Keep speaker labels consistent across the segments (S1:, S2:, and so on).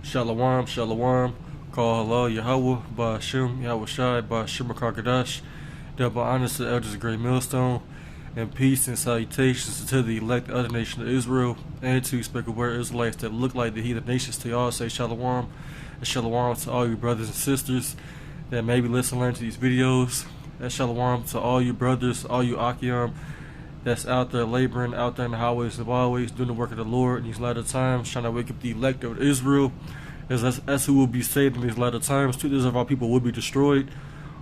S1: Shalom, shalom. Call hello, Yahawah, Ba'ashem, Yahawashi, Ba'ashem, Karkadash. Double honors to the elders of Great Millstone, and peace and salutations to the elect other nation of Israel, and to speckled word Israelites that look like the heathen nations. To y'all say shalom, and shalom to all you brothers and sisters that maybe listen and learn to these videos. And shalom to all you brothers, all you Akim that's out there laboring, out there in the highways and byways, doing the work of the Lord in these latter times, trying to wake up the elect of Israel, as that's who will be saved in these latter times. 2/3 of our people will be destroyed.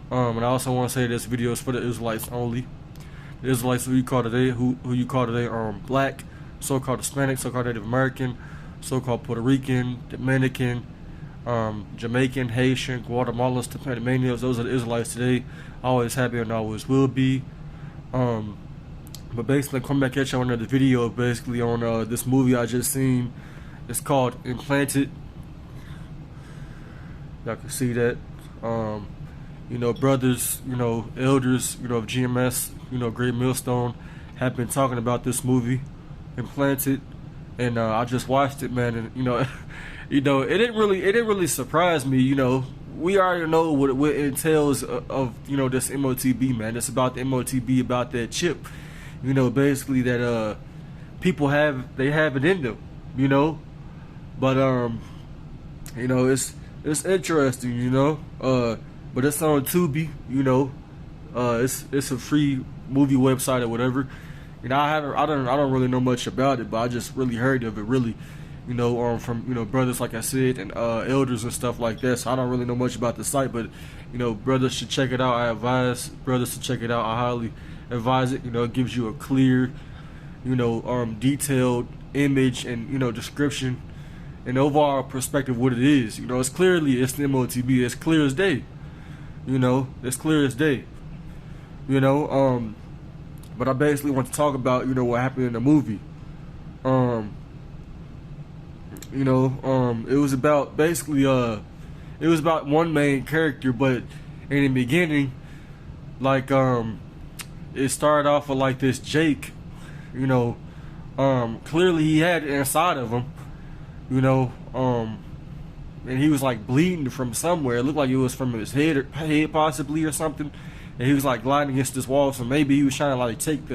S1: And I also want to say this video is for the Israelites only. The Israelites who you call today, black, so-called Hispanic, so-called Native American, so-called Puerto Rican, Dominican, Jamaican, Haitian, Guatemalans, Panamanians. Those are the Israelites today. Always happy and always will be. But basically, come back at you on another video, basically on this movie I just seen. It's called Implanted. Y'all can see that. You know, brothers, you know, elders, you know, of GMS, you know, Great Millstone, have been talking about this movie, Implanted, and I just watched it, man, and you know, it didn't really surprise me. You know, we already know what it entails of you know, this MOTB, man. It's about the MOTB, about that chip. You know, basically that people have it in them, you know. But you know, it's interesting, you know. But it's on Tubi, you know. It's a free movie website or whatever. You know, I don't really know much about it, but I just really heard of it, really, you know, from you know, brothers like I said, and elders and stuff like that. So I don't really know much about the site, but you know, brothers should check it out. I advise brothers to check it out. I highly advise it. You know, it gives you a clear, you know, detailed image and you know, description and overall perspective of what it is. You know, it's the MOTB. It's clear as day. You know, it's clear as day. You know, but I basically want to talk about, you know, what happened in the movie. You know, it was about basically it was about one main character, but in the beginning, like it started off with like this Jake, you know, clearly he had it inside of him, you know, and he was like bleeding from somewhere. It looked like it was from his head possibly or something. And he was like gliding against this wall, so maybe he was trying to like take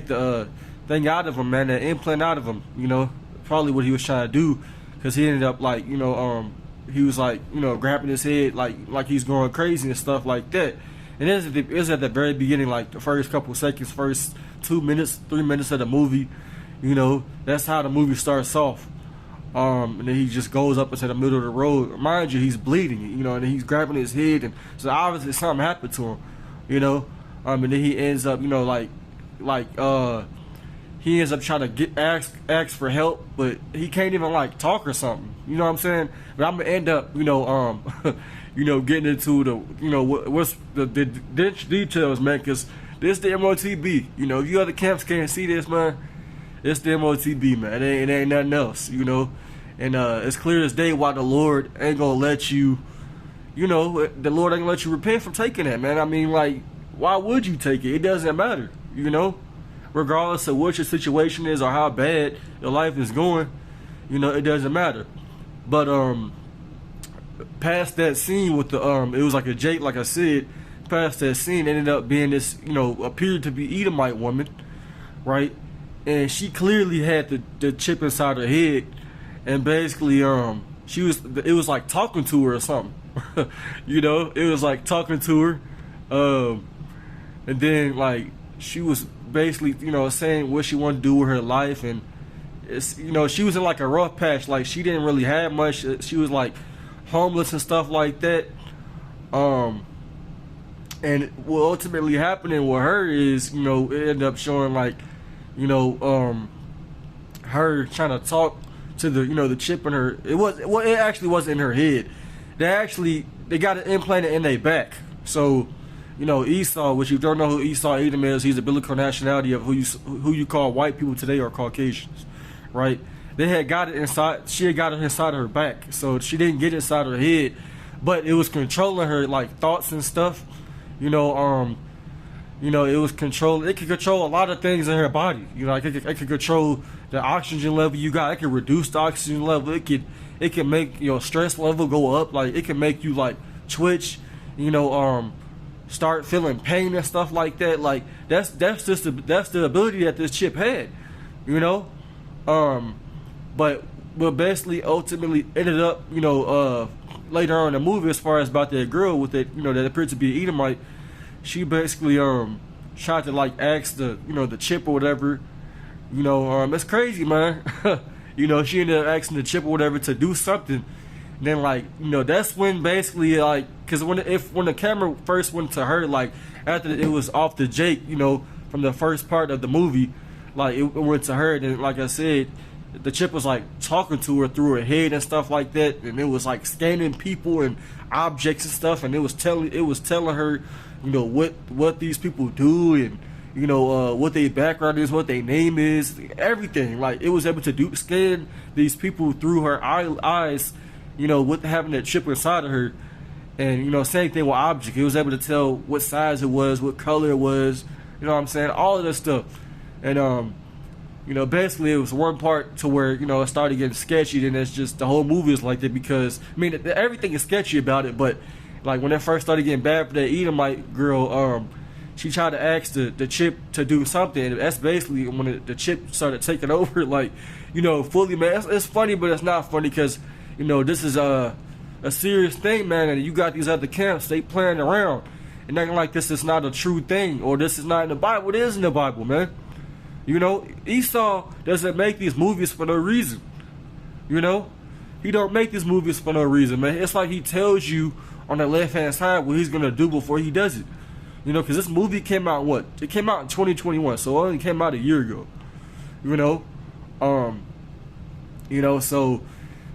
S1: the thing out of him, man, the implant out of him, you know, probably what he was trying to do, because he ended up like, you know, he was like, you know, grabbing his head like he's going crazy and stuff like that. And it was at the very beginning, like the first couple seconds, first 2 minutes, 3 minutes of the movie, you know, that's how the movie starts off. And then he just goes up into the middle of the road. Mind you, he's bleeding, you know, and he's grabbing his head, and so obviously something happened to him, you know. And then he ends up, you know, he ends up trying to ask for help, but he can't even like talk or something. You know what I'm saying? But I'm gonna end up, you know, you know, getting into the, you know, what's the details, man, because this the MOTB. You know, if you other camps can't see this, man, it's the MOTB, man. It ain't nothing else, you know. And it's clear as day why the Lord ain't gonna let you, you know, the Lord ain't gonna let you repent from taking that, man. I mean, like, why would you take it? It doesn't matter, you know. Regardless of what your situation is or how bad your life is going, you know, it doesn't matter. But past that scene with the it was like a Jake, like I said, past that scene ended up being this, you know, appeared to be Edomite woman, right? And she clearly had the chip inside her head, and basically it was like talking to her or something. You know, it was like talking to her, and then like she was basically, you know, saying what she wanted to do with her life, and it's, you know, she was in like a rough patch. Like she didn't really have much. She was like homeless and stuff like that. And what ultimately happening with her is, you know, it ended up showing like, you know, her trying to talk to the, you know, the chip in her. It actually wasn't in her head. They got it implanted in their back. So, you know, Esau, which you don't know who Esau Edom is, he's a biblical nationality of who you call white people today, or Caucasians, right? They had got it inside. She had got it inside of her back, so she didn't get inside her head, but it was controlling her like thoughts and stuff. You know, it was control. It could control a lot of things in her body. You know, like it could control the oxygen level you got. It could reduce the oxygen level. It it can make your stress level go up. Like it can make you like twitch, you know, start feeling pain and stuff like that. Like that's the ability that this chip had, you know. But basically ultimately ended up, you know, later on in the movie, as far as about that girl with that, you know, that appeared to be an Edomite, she basically tried to like ask the, you know, the chip or whatever, you know, it's crazy, man. You know, she ended up asking the chip or whatever to do something. And then like, you know, that's when basically like, because when the camera first went to her, like after it was off the Jake, you know, from the first part of the movie, like it went to her, and then like I said, the chip was like talking to her through her head and stuff like that, and it was like scanning people and objects and stuff, and it was telling her, you know, what these people do, and you know, what their background is, what their name is, everything. Like it was able to scan these people through her eyes, you know, with having that chip inside of her. And you know, same thing with object. It was able to tell what size it was, what color it was, you know what I'm saying, all of that stuff. And you know, basically it was one part to where, you know, it started getting sketchy, then it's just the whole movie is like that, because I mean everything is sketchy about it, but like when it first started getting bad for that Edomite girl, she tried to ask the chip to do something, and that's basically when the chip started taking over, like, you know, fully, man. It's funny, but it's not funny, because, you know, this is a serious thing, man, and you got these other camps, they playing around, and acting like this is not a true thing, or this is not in the Bible. It is in the Bible, man. You know, Esau doesn't make these movies for no reason. You know, he don't make these movies for no reason, man. It's like he tells you on the left-hand side what he's gonna do before he does it. You know, because this movie came out it came out in 2021, so it only came out a year ago. You know, you know, so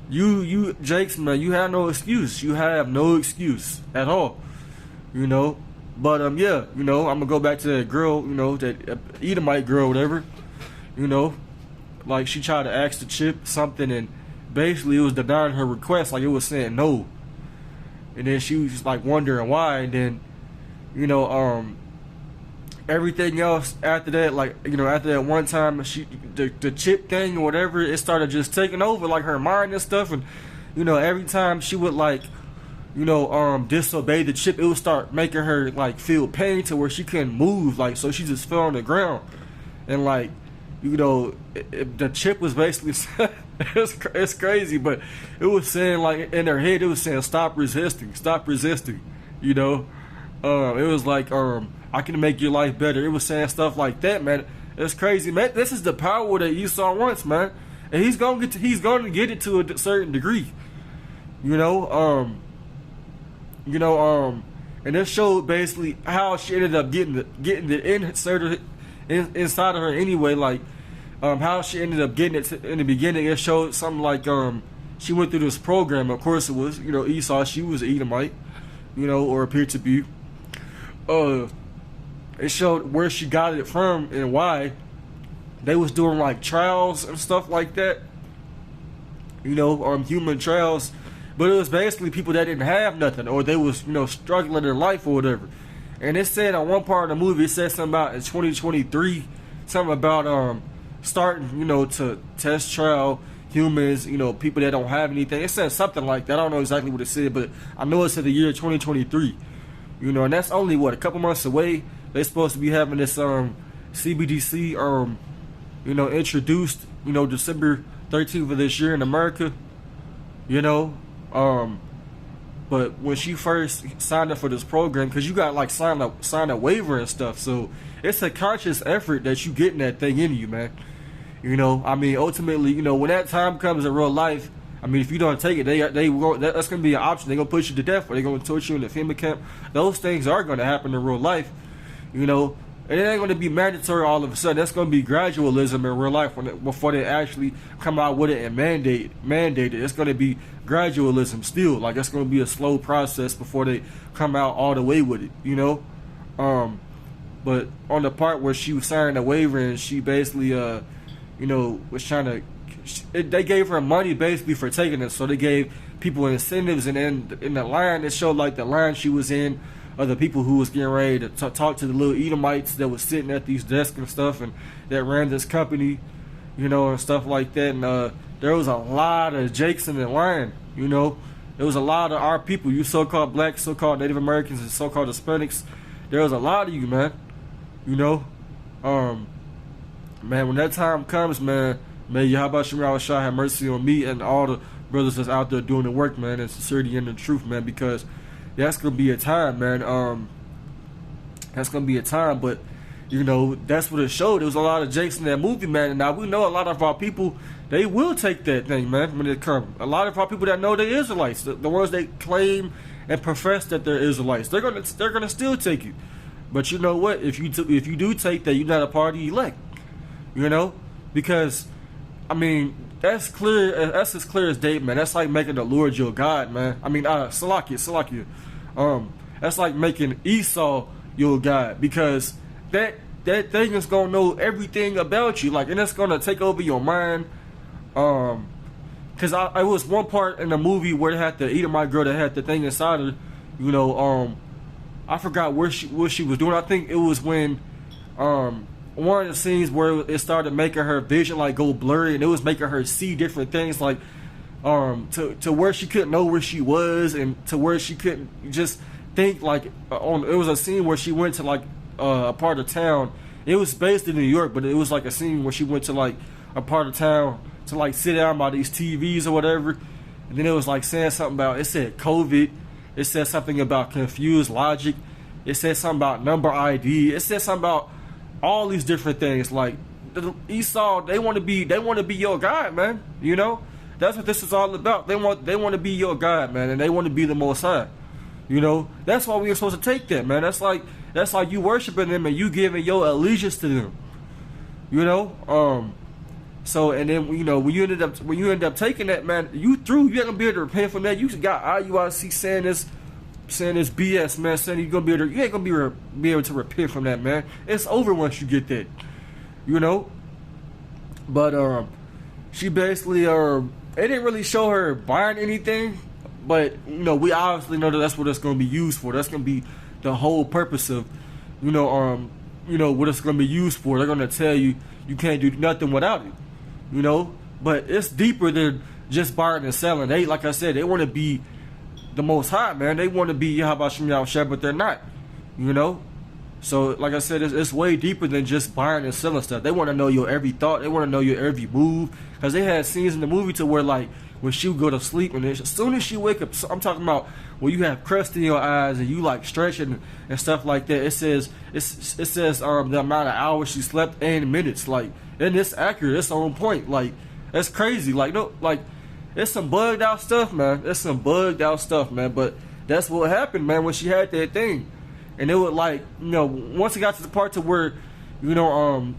S1: you Jakes, man, you have no excuse. You have no excuse at all. You know. But yeah, you know, I'm gonna go back to that girl, you know, that Edomite girl, whatever. You know, like she tried to ask the chip something, and basically it was denying her request, like it was saying no. And then she was just like wondering why, and then, you know, everything else after that, like, you know, after that one time, the chip thing or whatever, it started just taking over like her mind and stuff, and you know, every time she would like, you know, disobey the chip, it would start making her like feel pain to where she couldn't move, like, so she just fell on the ground. And like, you know, the chip was basically it's crazy, but it was saying, like, in her head, it was saying stop resisting, you know. It was like, I can make your life better. It was saying stuff like that, man. It's crazy, man. This is the power that Esau wants, man, and he's gonna get it to a certain degree, you know. And it showed basically how she ended up getting it inserted inside of her anyway. Like, how she ended up getting it in the beginning. It showed something like she went through this program. Of course, it was, you know, Esau. She was Edomite, you know, or appeared to be. It showed where she got it from and why. They was doing like trials and stuff like that. You know, human trials. But it was basically people that didn't have nothing, or they was, you know, struggling in life or whatever. And it said on one part of the movie, it said something about in 2023, something about starting, you know, to test trial humans, you know, people that don't have anything. It said something like that. I don't know exactly what it said, but I know it said the year 2023. You know, and that's only what, a couple months away. They're supposed to be having this CBDC you know, introduced, you know, December 13th of this year in America. You know. But when she first signed up for this program, because you got like sign a waiver and stuff, so it's a conscious effort that you getting that thing in you, man. You know, I mean, ultimately, you know, when that time comes in real life, I mean, if you don't take it, that's gonna be an option. They're gonna put you to death, or they're gonna torture you in the FEMA camp. Those things are gonna happen in real life, you know. And it ain't gonna be mandatory all of a sudden. That's gonna be gradualism in real life before they actually come out with it and mandate it. It's gonna be gradualism still. Like, it's gonna be a slow process before they come out all the way with it, you know. But on the part where she was signing a waiver and she basically, you know, was trying to, they gave her money basically for taking it. So they gave people incentives, and then in the line, it showed like the line she was in, of the people who was getting ready to talk to the little Edomites that was sitting at these desks and stuff, and that ran this company, you know, and stuff like that. And there was a lot of Jakes in the line. You know, there was a lot of our people, you so-called blacks, so-called Native Americans, and so-called Hispanics. There was a lot of you, man. You know, man, when that time comes, man, may Yahawah have mercy on me and all the brothers that's out there doing the work, man, and sincerity and the truth, man, because that's gonna be a time, man. That's gonna be a time, but you know, that's what it showed. There was a lot of Jakes in that movie, man, and now we know a lot of our people, they will take that thing, man, when it comes. A lot of our people that know they're Israelites, the ones that claim and profess that they're Israelites, they're gonna still take it. But you know what? If you do take that, you're not a part of the elect. You know, because I mean, that's clear. That's as clear as day, man. That's like making the Lord your God, man. I mean, Salakia. That's like making Esau your God, because that thing is gonna know everything about you, like, and it's gonna take over your mind. Cause I was one part in the movie where they had the Edomite girl that had the thing inside her. You know, I forgot what she was doing. I think it was when one of the scenes where it started making her vision like go blurry, and it was making her see different things, like to where she couldn't know where she was, and to where she couldn't just think, like it was a scene where she went to like a part of town. It was based in New York, but it was like a scene where she went to like a part of town to like sit down by these TVs or whatever, and then it was like saying something about, it said COVID, it said something about confused logic, it said something about number ID, it said something about all these different things. Like Esau, they want to be your God, man. You know, that's what this is all about. They want to be your God, man, and they want to be the Most High. You know, that's why we're supposed to take that, man. That's like you worshiping them and you giving your allegiance to them. You know, so, and then, you know, when you end up taking that, man, you ain't gonna be able to repent from that. You got IUIC saying this BS, man, saying you ain't gonna be able to repent from that, man. It's over once you get that, you know. But she basically it didn't really show her buying anything, but you know, we obviously know that that's what it's gonna be used for. That's gonna be the whole purpose of, you know, what it's gonna be used for. They're gonna tell you you can't do nothing without it. You know, but it's deeper than just buying and selling. They, like I said, they want to be the Most High, man. They want to be Yahawah, but they're not. You know, so like I said, it's way deeper than just buying and selling stuff. They want to know your every thought. They want to know your every move, because they had scenes in the movie to where, like, when she would go to sleep, and as soon as she wake up, I'm talking about when you have crust in your eyes and you like stretching and stuff like that. It says the amount of hours she slept and minutes, like. And it's accurate. It's on point. Like, that's crazy. Like, no, like, it's some bugged out stuff, man. It's some bugged out stuff, man. But that's what happened, man, when she had that thing. And it would, like, you know, once it got to the part to where, you know,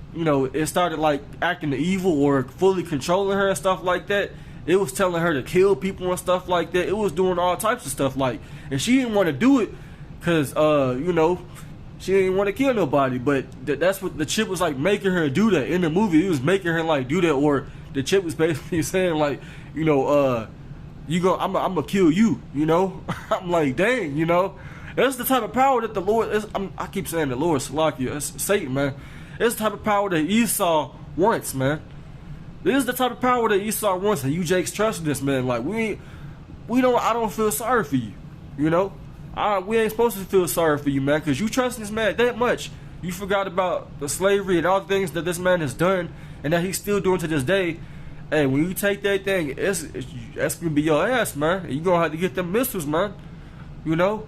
S1: it started like acting evil or fully controlling her and stuff like that. It was telling her to kill people and stuff like that. It was doing all types of stuff, like, and she didn't want to do it because, you know, she didn't want to kill nobody, but that's what the chip was like, making her do that in the movie. It was making her like do that, or the chip was basically saying, like, you know, I'm gonna kill you. You know, I'm like, dang, you know, that's the type of power that the Lord is. I keep saying the Lord, Salakia, it's Satan, man. It's the type of power that Esau wants, man. This is the type of power that Esau wants, and you Jakes trust this, man. Like, I don't feel sorry for you, you know. We ain't supposed to feel sorry for you, man, because you trust this man that much. You forgot about the slavery and all the things that this man has done and that he's still doing to this day. Hey, when you take that thing, that's going to be your ass, man. You're going to have to get them missiles, man. You know?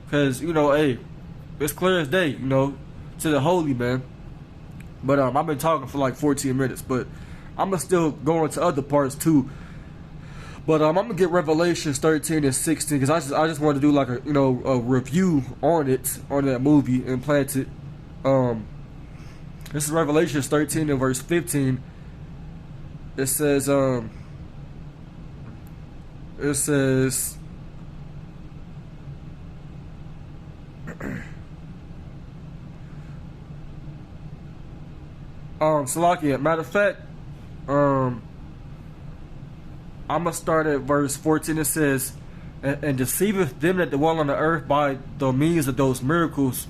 S1: Because, you know, hey, it's clear as day, you know, to the holy, man. But I've been talking for like 14 minutes, but I'm going to still go into other parts, too. But I'm gonna get Revelations 13 and 16 because I just want to do like a review on that movie, Implanted. This is Revelations 13 and verse 15. It says Salakia, matter of fact, I'm going to start at verse 14. It says, and deceiveth them that dwell on the earth by the means of those miracles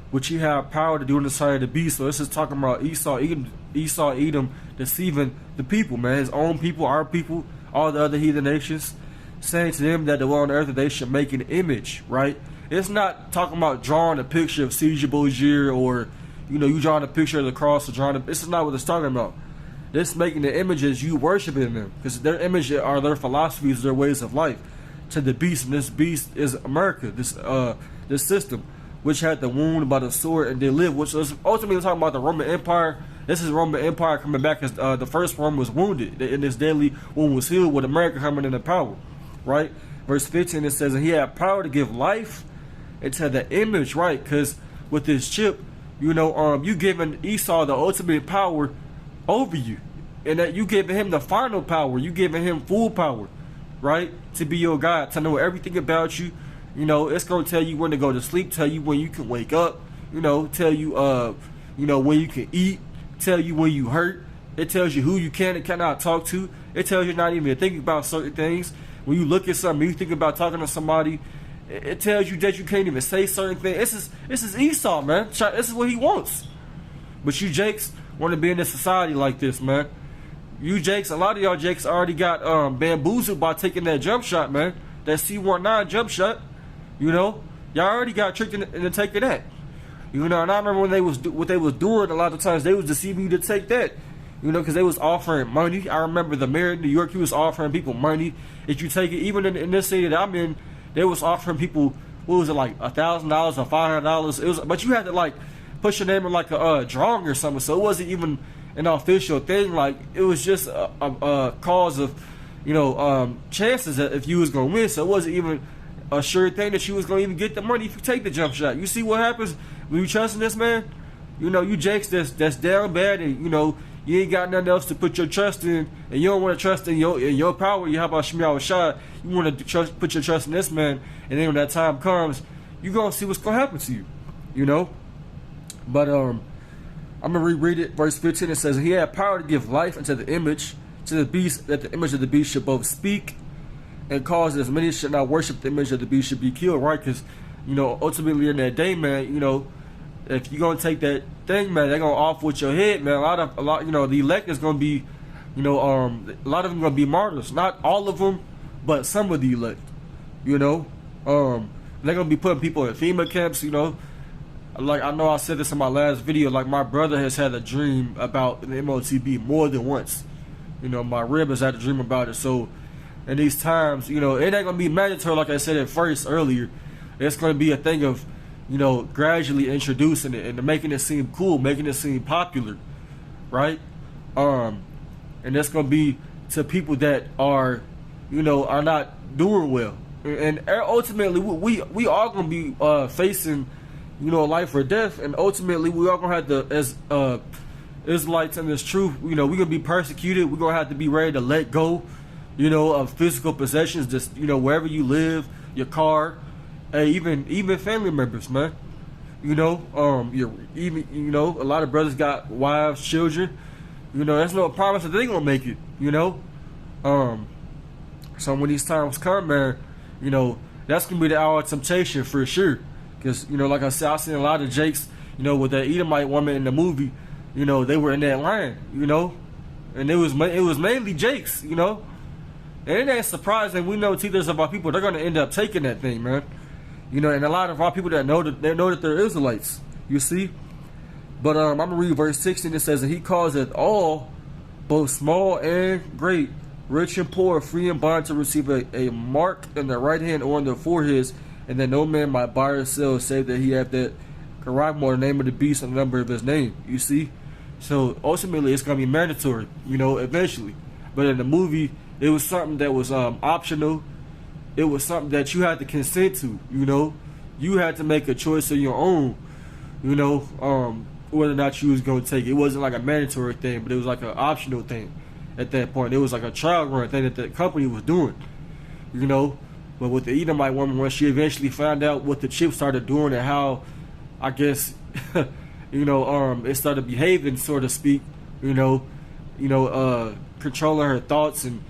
S1: which he have power to do in the sight of the beast. So this is talking about Esau, Edom, deceiving the people, man, his own people, our people, all the other heathen nations, saying to them that they were on earth that they should make an image, right? It's not talking about drawing a picture of Caesar Borgia or, you know, you drawing a picture of the cross or this is not what it's talking about. This making the images, you worshiping them, because their image are their philosophies, their ways of life, to the beast, and this beast is America, this system, which had the wound by the sword and they live, which is ultimately talking about the Roman Empire. This is Roman Empire coming back as the first Rome was wounded, and this deadly wound was healed with America coming into power, right? Verse 15, it says, and he had power to give life into the image, right? Because with this chip, you know, you giving Esau the ultimate power over you, and that you giving him the final power, you giving him full power, right? To be your God, to know everything about you. You know, it's gonna tell you when to go to sleep, tell you when you can wake up, you know, tell you you know, when you can eat, tell you when you hurt. It tells you who you can and cannot talk to. It tells you not even to think about certain things. When you look at something, you think about talking to somebody, it tells you that you can't even say certain things. This is Esau, man. This is what he wants. But you Jakes want to be in a society like this, man. You Jakes, a lot of y'all Jakes already got bamboozled by taking that jump shot, man. That C-19 jump shot. You know, y'all already got tricked into taking that. You know, and I remember when what they was doing, a lot of times they was deceiving you to take that. You know, because they was offering money. I remember the mayor of New York, he was offering people money. If you take it, even in this city that I'm in, they was offering people, what was it, like $1,000 or $500? It was, but you had to like put your name in like a drawing or something. So it wasn't even an official thing. Like it was just a cause of, you know, chances that if you was gonna win. So it wasn't even a sure thing that you was gonna even get the money if you take the jump shot. You see what happens when you trusting this man? You know, you Jakes that's down bad, and you know you ain't got nothing else to put your trust in, and you don't want to trust in your power. You how about YASHAMIAHLA? You want to put your trust in this man, and then when that time comes, you gonna see what's gonna happen to you. You know. But I'm gonna reread it. Verse 15. It says, "He had power to give life unto the image, to the beast, that the image of the beast should both speak, and cause as many should not worship the image of the beast should be killed." Right? Because you know, ultimately in that day, man, you know, if you're gonna take that thing, man, they're gonna off with your head, man. A lot, you know, the elect is gonna be, you know, a lot of them gonna be martyrs. Not all of them, but some of the elect. You know, they're gonna be putting people in FEMA camps. You know, like I know I said this in my last video. Like my brother has had a dream about the MOTB more than once. You know, my rib has had a dream about it. So, in these times, you know, it ain't gonna be mandatory like I said at first earlier. It's gonna be a thing of, you know, gradually introducing it and making it seem cool, making it seem popular, right? And that's gonna be to people that are, you know, are not doing well, and ultimately we all gonna be facing, you know, life or death, and ultimately we all gonna have to, as Israelites in this truth, you know, we're gonna be persecuted. We're gonna have to be ready to let go, you know, of physical possessions, just, you know, wherever you live, your car. Hey, even family members, man. You know, you know, a lot of brothers got wives, children. You know, that's no promise that they gonna make it. You know, so when these times come, man, you know, that's gonna be the hour of temptation for sure. Cause you know, like I said, I seen a lot of Jakes, you know, with that Edomite woman in the movie. You know, they were in that line. You know, and it was mainly Jakes. You know, and it ain't surprising. We know teachers of our people, they're gonna end up taking that thing, man. You know, and a lot of our people that know that they're Israelites. You see, but I'm gonna read verse 16. It says that he causeth all, both small and great, rich and poor, free and bond, to receive a mark in their right hand or on their foreheads, and that no man might buy or sell save that he have that Karagmo, the name of the beast, and the number of his name. You see, so ultimately it's gonna be mandatory. You know, eventually, but in the movie it was something that was optional. It was something that you had to consent to, you know. You had to make a choice of your own, you know, whether or not you was going to take it. It wasn't like a mandatory thing, but it was like an optional thing at that point. It was like a trial run thing that the company was doing, you know. But with the Edomite woman, when she eventually found out what the chip started doing and how, I guess, you know, it started behaving, so to speak, you know, controlling her thoughts and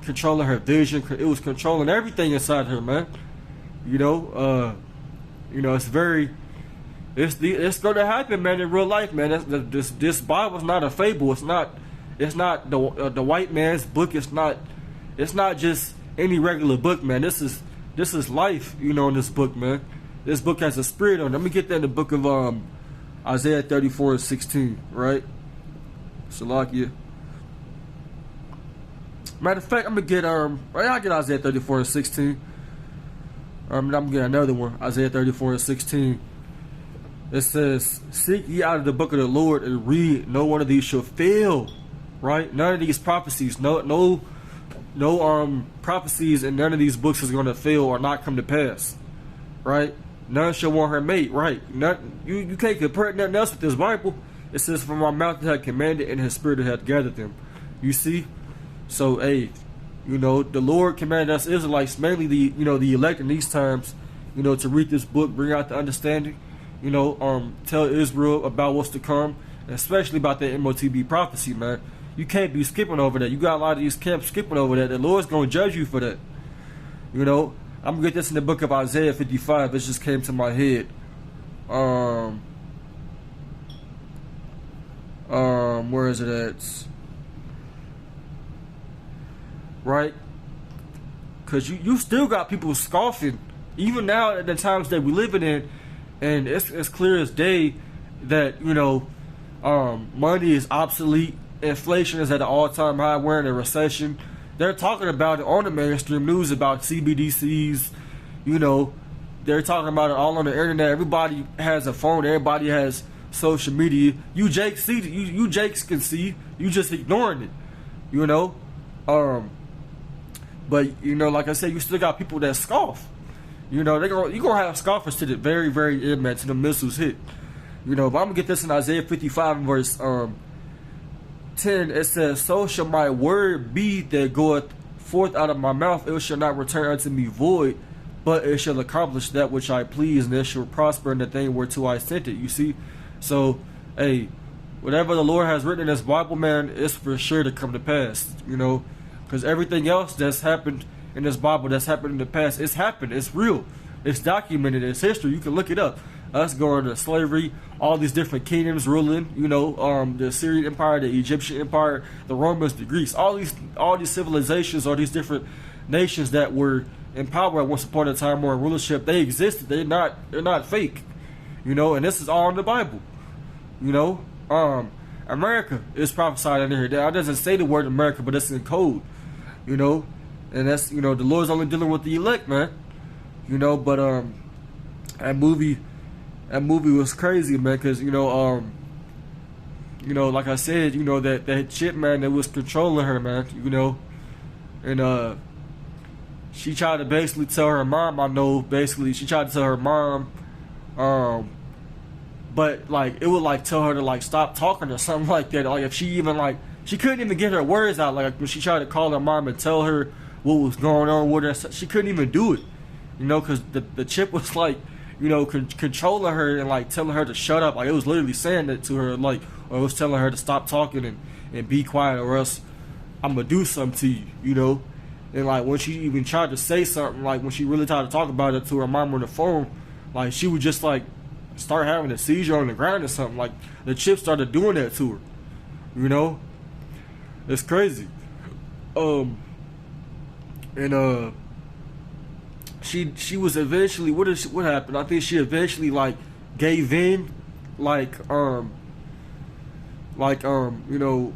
S1: controlling her vision. It was controlling everything inside her, man. You know, it's going to happen, man, in real life, man. This Bible's not a fable. It's not It's not the white man's book. It's not just any regular book, man. This is life, you know, in this book, man. This book has a spirit on it. Let me get that in the book of Isaiah 34:16, right? Salakia. Matter of fact, I'm gonna get I'll get Isaiah 34:16. I'm gonna get another one, Isaiah 34:16. It says, "Seek ye out of the book of the Lord and read. No one of these shall fail." Right? None of these prophecies, no prophecies in none of these books is gonna fail or not come to pass. Right? None shall want her mate. Right? You can't compare nothing else with this Bible. It says, "From my mouth that had commanded, and his spirit that had gathered them." You see? So, hey, you know, the Lord commanded us Israelites, mainly the elect in these times, you know, to read this book, bring out the understanding, you know, tell Israel about what's to come, and especially about that MOTB prophecy, man. You can't be skipping over that. You got a lot of these camps skipping over that. The Lord's going to judge you for that. You know, I'm going to get this in the book of Isaiah 55. It just came to my head. Where is it at? Right? Because you still got people scoffing, even now at the times that we living in, and it's clear as day that, you know, money is obsolete, inflation is at an all-time high, we're in a recession. They're talking about it on the mainstream news about CBDCs, you know, they're talking about it all on the internet. Everybody has a phone, everybody has social media. You Jakes see, you Jakes can see, you just ignoring it, you know. But, you know, like I said, you still got people that scoff. You know, you're going to have scoffers to the very, very end, man, till the missiles hit. You know, but I'm going to get this in Isaiah 55 verse 10. It says, "So shall my word be that goeth forth out of my mouth. It shall not return unto me void, but it shall accomplish that which I please, and it shall prosper in the thing whereto I sent it." You see? So, hey, whatever the Lord has written in this Bible, man, it's for sure to come to pass, you know. Because everything else that's happened in this Bible, that's happened in the past, it's happened. It's real. It's documented. It's history. You can look it up. Us going to slavery, all these different kingdoms ruling, you know, the Assyrian Empire, the Egyptian Empire, the Romans, the Greeks, all these civilizations, all these different nations that were in power at once upon a time or in rulership, they existed. They're not fake, you know, and this is all in the Bible, you know. America is prophesied in here. That doesn't say the word America, but it's in code, you know, and that's, you know, the Lord's only dealing with the elect, man, you know. But that movie was crazy, man, because, you know, like I said, you know, that chip, man, that was controlling her, man, you know, and she tried to basically tell her mom, she tried to tell her mom, but, like, it would, like, tell her to, like, stop talking or something like that. Like, if she even, like, she couldn't even get her words out. Like, when she tried to call her mom and tell her what was going on with her, she couldn't even do it, you know, because the chip was, like, you know, controlling her and, like, telling her to shut up. Like, it was literally saying that to her, like, or it was telling her to stop talking and be quiet, or else I'm going to do something to you, you know. And, like, when she even tried to say something, like, when she really tried to talk about it to her mom on the phone, like, she would just, like, start having a seizure on the ground or something. Like, the chip started doing that to her, you know. It's crazy. She was eventually, what happened? I think she eventually, like, gave in, like, you know,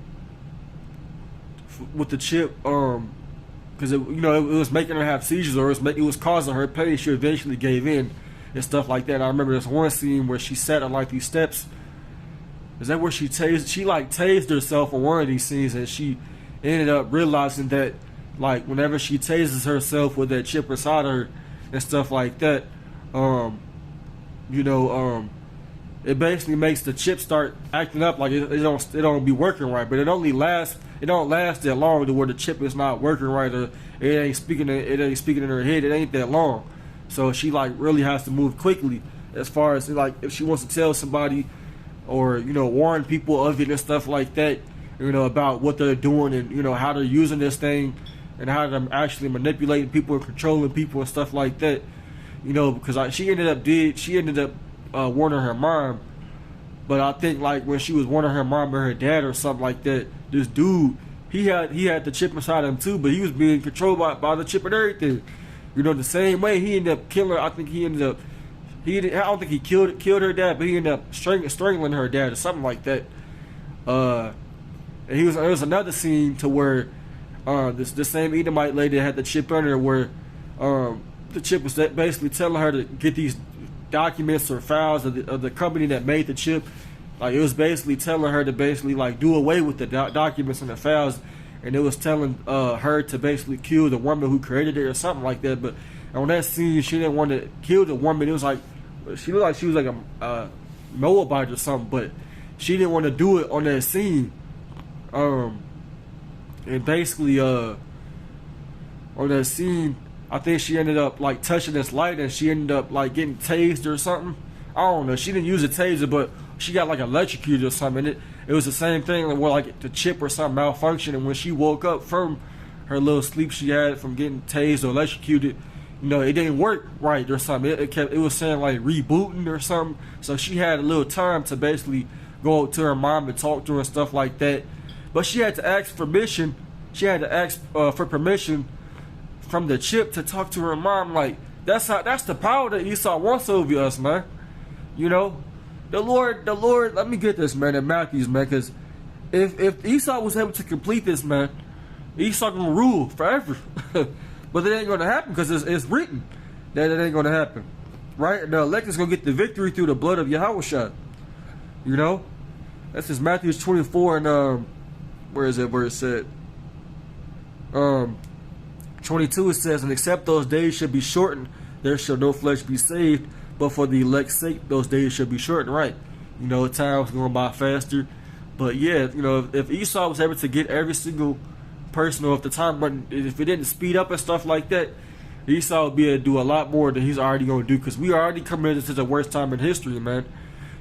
S1: with the chip, because it was making her have seizures, or it was causing her pain. She eventually gave in and stuff like that. And I remember this one scene where she sat on, like, these steps. Is that where she tased herself on one of these scenes, and she ended up realizing that, like, whenever she tases herself with that chip inside her and stuff like that, you know, it basically makes the chip start acting up, like it don't be working right. But it don't last that long to where the chip is not working right, or it ain't speaking in her head. It ain't that long. So she, like, really has to move quickly as far as, like, if she wants to tell somebody or, you know, warn people of it and stuff like that, you know, about what they're doing and, you know, how they're using this thing and how they're actually manipulating people and controlling people and stuff like that, you know, because she ended up warning her mom, But I think like when she was wanting her mom or her dad or something like that, this dude, he had the chip inside him too, but he was being controlled by the chip and everything. You know, the same way he ended up killing her. I think I don't think he killed her dad, but he ended up strangling her dad or something like that. And there was another scene to where the same Edomite lady that had the chip on her, where the chip was basically telling her to get these documents or files of the company that made the chip. Like, it was basically telling her to basically like do away with the documents and the files, and it was telling her to basically kill the woman who created it or something like that. But on that scene, she didn't want to kill the woman. It was like she looked like she was like a Moabite or something, but she didn't want to do it on that scene. And basically on that scene, I think she ended up like touching this light, and she ended up like getting tased or something. I don't know. She didn't use a taser, but she got like electrocuted or something. It was the same thing where like the chip or something malfunctioned, and when she woke up from her little sleep she had from getting tased or electrocuted, you know, it didn't work right or something. It was saying like rebooting or something. So she had a little time to basically go up to her mom and talk to her and stuff like that. But she had to ask permission. She had to ask for permission from the chip to talk to her mom. Like, that's the power that Esau wants over us, man. You know, the Lord. Let me get this, man, in Matthews, man, because if Esau was able to complete this, man, Esau gonna rule forever. But it ain't gonna happen because it's written that it ain't gonna happen, right? The elect is gonna get the victory through the blood of Yahawah. You know, that's just Matthew 24 and where is it? Where it said 22. It says, and except those days should be shortened, there shall no flesh be saved. But for the elect's sake, those days should be shortened, right? You know, time's going by faster. But yeah, you know, if Esau was able to get every single person, or if the time, but if it didn't speed up and stuff like that, Esau would be able to do a lot more than he's already going to do, because we already committed to the worst time in history, man.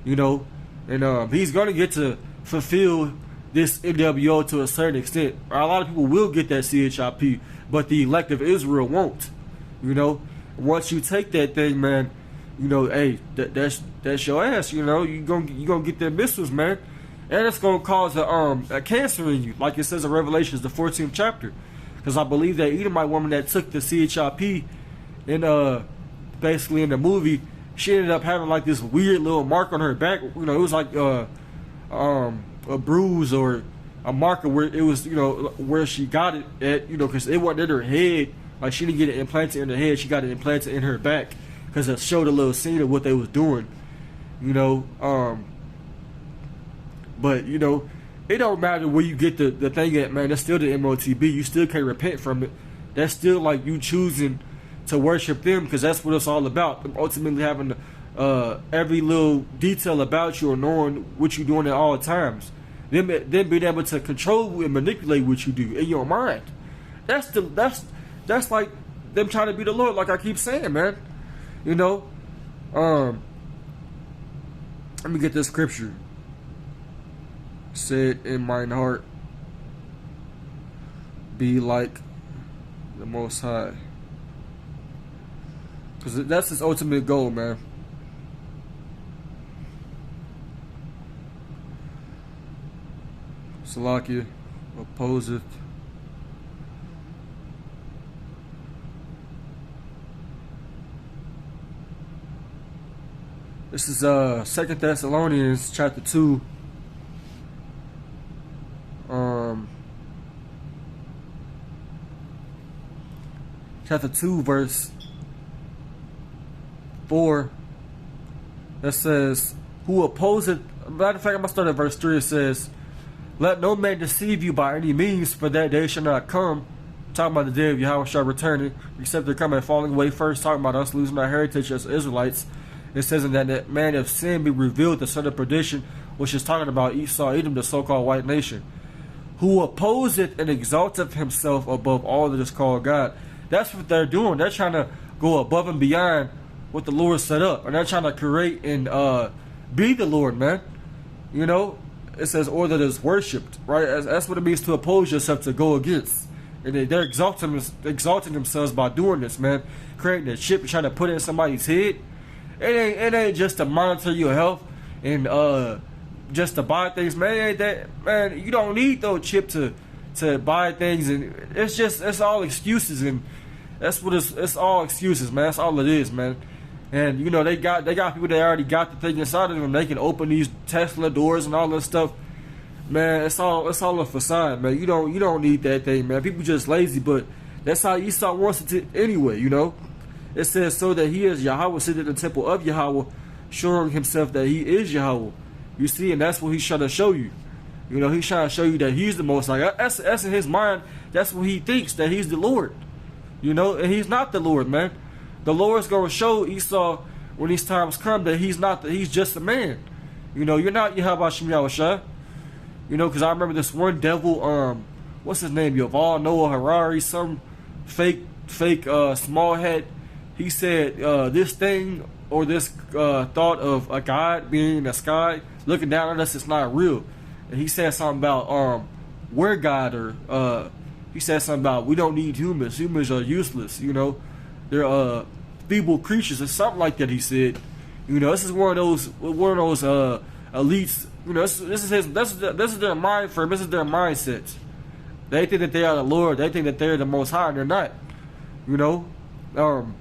S1: You know, and he's going to get to fulfill this NWO to a certain extent. A lot of people will get that CHIP, but the elect of Israel won't. You know, once you take that thing, man, you know, hey, that's your ass. You know, you gonna get them missiles, man, and it's gonna cause a cancer in you, like it says in Revelations, the 14th chapter. Because I believe that Edomite woman that took the CHIP and basically in the movie, she ended up having like this weird little mark on her back. You know, it was like a bruise or a marker where it was, you know, where she got it at, you know, because it wasn't in her head. Like, she didn't get it implanted in her head, she got it implanted in her back, because it showed a little scene of what they was doing, you know. But you know, it don't matter where you get the thing at, man. That's still the MOTB. You still can't repent from it. That's still like you choosing to worship them, because that's what it's all about. Them ultimately having every little detail about you, or knowing what you're doing at all times. Them being able to control and manipulate what you do in your mind. That's like them trying to be the Lord, like I keep saying, man. You know, let me get this scripture. Said in mine heart, be like the Most High, because that's his ultimate goal, man. Salakia opposeth This is 2 Thessalonians chapter 2. Chapter 2 verse 4. That says, who opposeth, matter of fact, I'm going to start at verse 3. It says, let no man deceive you by any means, for that day shall not come. Talking about the day of Yahawah returning, except they're coming and falling away first. Talking about us losing our heritage as Israelites. It says, in that man of sin be revealed, the son of perdition, which is talking about Esau, Edom, the so-called white nation, who opposeth and exalteth himself above all that is called God. That's what they're doing. They're trying to go above and beyond what the Lord set up, and they're trying to create and be the Lord, man. You know, it says, or that is worshipped, right? That's what it means to oppose yourself, to go against. And they're exalting themselves by doing this, man. Creating a chip and trying to put it in somebody's head. It ain't just to monitor your health and just to buy things, man. Ain't that, man? You don't need those chip to buy things, and it's all excuses, and that's what it's all excuses, man. That's all it is, man. And you know they got people that already got the thing inside of them. They can open these Tesla doors and all that stuff, man. It's all a facade, man. You don't need that thing, man. People just lazy, but that's how Esau wants it to anyway. You know, it says so that he is Yahawah, sitting in the temple of Yahawah, showing himself that he is Yahawah. You see, and that's what he's trying to show you. You know, he's trying to show you that he's the Most High. That's in his mind. That's what he thinks, that he's the Lord. You know, and he's not the Lord, man. The Lord's going to show Esau when these times come that he's not. He's just a man. You know, you're not Yahawah. You know, because I remember this one devil. What's his name? Yuval Noah Harari, some fake small head. He said this thing or this thought of a God being in the sky looking down at us is not real. And he said something about we're God, or he said something about we don't need humans. Humans are useless. You know, they're feeble creatures or something like that. He said. You know, this is one of those elites. You know, this is their mind frame. This is their mindsets. They think that they are the Lord. They think that they're the Most High, and they're not. You know, I'm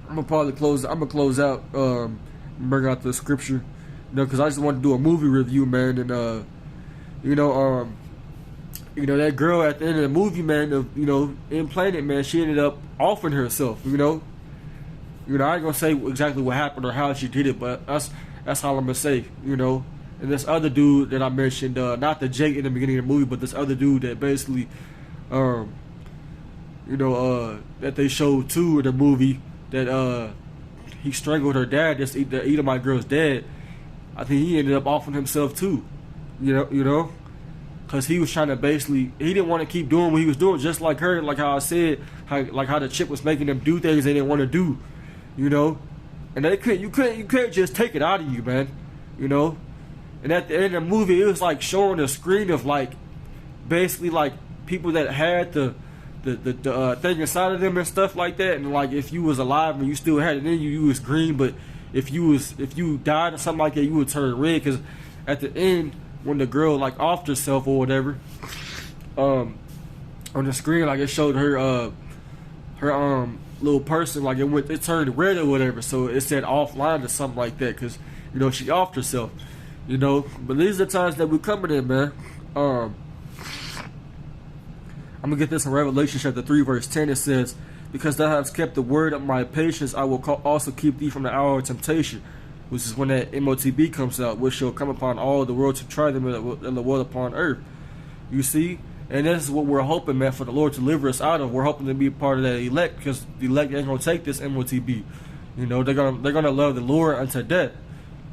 S1: gonna close out. Bring out the scripture. You know, because I just want to do a movie review, man, and you know, that girl at the end of the movie, man, implanted, man, she ended up offering herself. You know, I ain't gonna say exactly what happened or how she did it, but that's all I'm gonna say. You know, and this other dude that I mentioned, not the Jake in the beginning of the movie, but this other dude that basically, that they showed too in the movie that he strangled her dad, just the Edomite girl's dad. I think he ended up offering himself too, you know, because he was trying to basically, he didn't want to keep doing what he was doing, just like her, like how I said, how the chip was making them do things they didn't want to do, you know, and you couldn't just take it out of you, man, you know, and at the end of the movie, it was like showing a screen of like, basically like people that had the thing inside of them and stuff like that, and like if you was alive and you still had it in you, you was green, but if you died or something like that, you would turn red. Because at the end, when the girl like offed herself or whatever, on the screen, like it showed her little person, like it turned red or whatever, so it said offline or something like that, because you know she offed herself, you know. But these are the times that we're coming in, man. I'm gonna get this in Revelation chapter 3 verse 10. It says, because thou hast kept the word of my patience, I will also keep thee from the hour of temptation, which is when that MOTB comes out, which shall come upon all the world to try them in the world upon earth. You see? And this is what we're hoping, man, for the Lord to deliver us out of. We're hoping to be a part of that elect, because the elect ain't gonna take this MOTB. You know, they're gonna love the Lord unto death.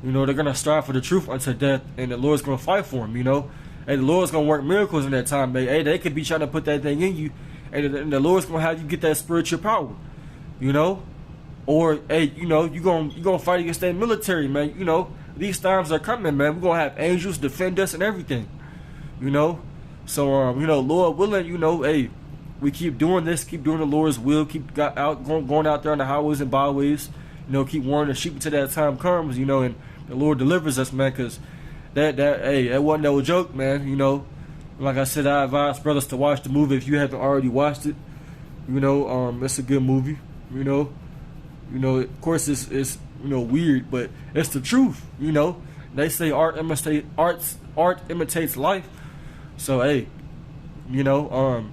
S1: You know, they're gonna strive for the truth unto death, and the Lord's gonna fight for them, you know. And the Lord's gonna work miracles in that time, man. Hey, they could be trying to put that thing in you, and the Lord's gonna have you get that spiritual power, you know. Or hey, you know, you gonna fight against that military, man. You know, these times are coming, man. We're gonna have angels defend us and everything, you know. So you know, Lord willing, you know, hey, we keep doing this, keep doing the Lord's will, keep going out there on the highways and byways, you know, keep warning the sheep until that time comes, you know, and the Lord delivers us, man, because that wasn't no joke, man. You know, like I said, I advise brothers to watch the movie if you haven't already watched it. You know, it's a good movie. You know, of course it's you know weird, but it's the truth. You know, they say art imitates life. So hey, you know,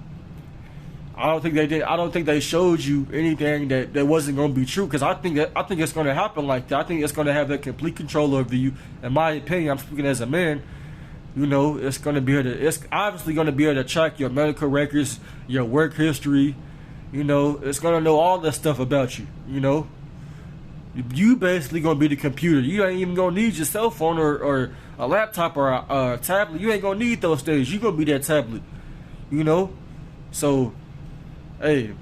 S1: I don't think they did. I don't think they showed you anything that wasn't going to be true. Because I think it's going to happen like that. I think it's going to have that complete control over you. In my opinion, I'm speaking as a man. You know, it's obviously going to be able to track your medical records, your work history. You know, it's going to know all that stuff about you. You know, you basically going to be the computer. You ain't even going to need your cell phone or a laptop or a tablet. You ain't going to need those things. You're going to be that tablet. You know, so. Hey,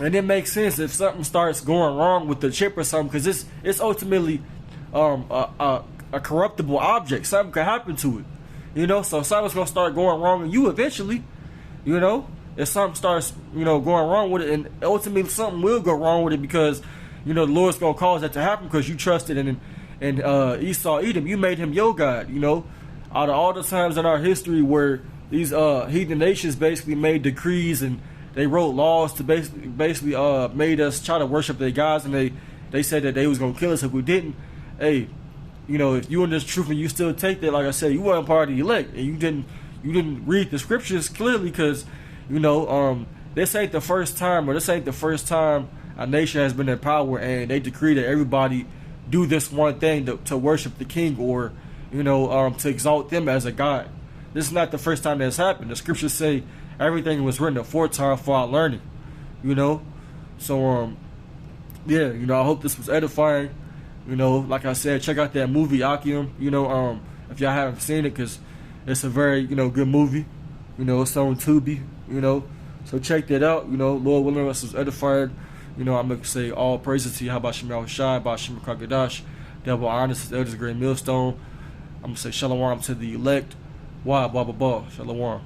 S1: and it makes sense if something starts going wrong with the chip or something, because it's ultimately a corruptible object. Something could happen to it, you know. So something's gonna start going wrong with you eventually, you know. If something starts, you know, going wrong with it, and ultimately something will go wrong with it, because you know the Lord's gonna cause that to happen because you trusted and Esau, Edom, you made him your God. You know, out of all the times in our history where these heathen nations basically made decrees and they wrote laws to basically made us try to worship their gods, and they said that they was gonna kill us if we didn't. Hey, you know, if you in this truth and you still take that, like I said, you weren't part of the elect, and you didn't read the scriptures clearly, because you know this ain't the first time a nation has been in power and they decree that everybody do this one thing to worship the king, or you know to exalt them as a god. This is not the first time that's happened. The scriptures say everything was written aforetime for our learning, you know. So yeah, you know, I hope this was edifying. You know, like I said, check out that movie Akim, you know, if y'all haven't seen it, because it's a very, you know, good movie. You know, it's on Tubi, you know, so check that out. You know, Lord willing, this was edifying. You know, I'm going to say all praises to Yahawah Shemel by Shem Kagadash, devil honest, the elders, great millstone. I'm going to say shalom to the elect. YASHAMIAHLA. Shalom.